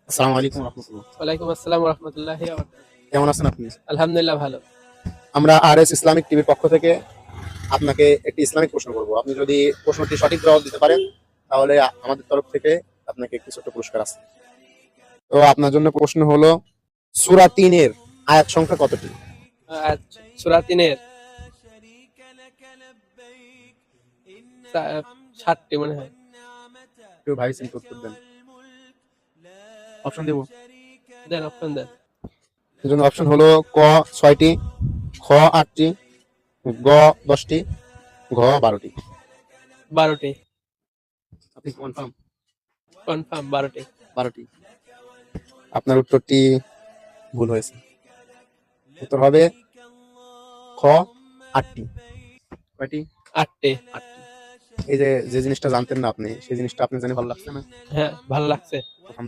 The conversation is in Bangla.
আসসালামু আলাইকুম রহমতুল্লাহ। ওয়ালাইকুম আসসালাম ওয়া রাহমাতুল্লাহি ওয়া বারাকাতুহু। কেমন আছেন আপনি? আলহামদুলিল্লাহ ভালো। আমরা আরএস ইসলামিক টিভির পক্ষ থেকে আপনাকে একটি ইসলামিক প্রশ্ন করব। আপনি যদি প্রশ্নটি সঠিক জবাব দিতে পারেন তাহলে আমাদের তরফ থেকে আপনাকে একটি ছোট্ট পুরস্কার আছে। তো আপনার জন্য প্রশ্ন হলো সূরা ৩ এর আয়াত সংখ্যা কতটি? আজ সূরা ৩ এর ৭টি মনে হয়। একটু ভাই চিন্তা উত্তর দেন। অপশন দেব। দেন অপশন দেন। এর জন্য অপশন হলো ক ৬টি, খ ৮টি, গ ১০টি, ঘ ১২টি। ১২টি। আপনি কনফার্ম? কনফার্ম ১২টি। ১২টি। আপনার উত্তরটি ভুল হয়েছে। উত্তর হবে খ ৮টি। কয়টি? ৮টি। ৮টি। এই যে জিনিসটা জানতেন না আপনি, সেই জিনিসটা আপনি জেনে ভালো লাগছে না? হ্যাঁ, ভালো লাগছে।